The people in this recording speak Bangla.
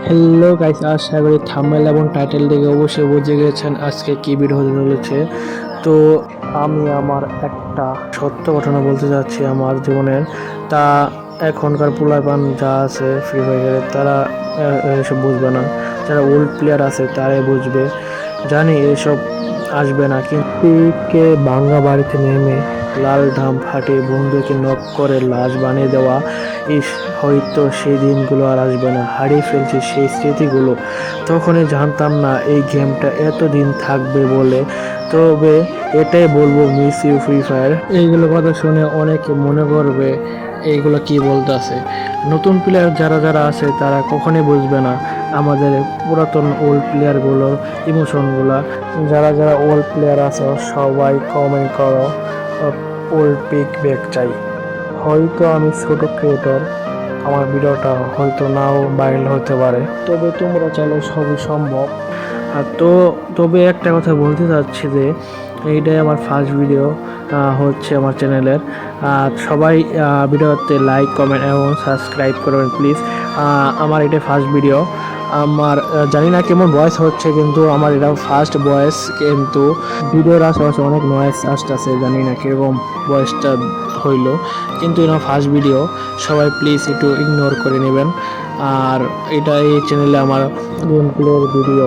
হ্যালো গাইস, আশা করি থাম্বনেল এবং টাইটেল দেখে অবশ্যই বুঝে গেছেন আজকে কি ভিডিও হতে চলেছে। তো আমি আমার একটা সত্য ঘটনা বলতে যাচ্ছি আমার জীবনের। তা এখনকার পোলাপান যা আছে ফ্রি ফায়ারে তারা এসব বুঝবে না, যারা ওল্ড প্লেয়ার আছে তারাই বুঝবে। জানি এসব আসবে না, কিন্তু কে ভাঙ্গা বাড়িতে নেমে লাল ঢাম ফাটিয়ে বন্ধুকে নক করে লাশ বানিয়ে দেওয়া, ইস, হয়তো সেই দিনগুলো আর আসবে না। হারিয়ে ফেলছি সেই স্মৃতিগুলো। তখনই জানতাম না এই গেমটা এতদিন থাকবে বলে। তবে এটাই বলবো, মিস ইউ ফ্রি ফায়ার। এইগুলো কথা শুনে অনেকে মনে করবে এইগুলো কি বলতেছে। নতুন প্লেয়ার যারা যারা আছে তারা কখনোই বুঝবে না আমাদের পুরাতন ওল্ড প্লেয়ারগুলোর ইমোশনগুলা। যারা যারা ওল্ড প্লেয়ার আছে সবাই কমেন্ট করো, ওল্ড পিক ব্যাক চাই। হয়তো আমি ছোট ক্রিয়েটর, আমার ভিডিওটা হয়তো নাও ভাইরাল হতে পারে, তবে তোমরা চাইলে সবই সম্ভব। তবে একটা কথা বলতে চাচ্ছি যে এইটাই আমার ফার্স্ট ভিডিও হচ্ছে আমার চ্যানেলের। সবাই ভিডিওতে লাইক, কমেন্ট এবং সাবস্ক্রাইব করবেন প্লিজ। আমার এটা ফার্স্ট ভিডিও। আমার জানি না কেমন ভয়েস হচ্ছে, কিন্তু আমার এটা ফার্স্ট ভয়েস, কিন্তু ভিডিওর আশেপাশে অনেক নয়েজ আসতেছে, জানি না কীরকম ভয়েসটা হইলো, কিন্তু এটা ফার্স্ট ভিডিও। সবাই প্লিজ একটু ইগনোর করে নেবেন। আর এটা এই চ্যানেলে আমার গেম প্লের ভিডিও।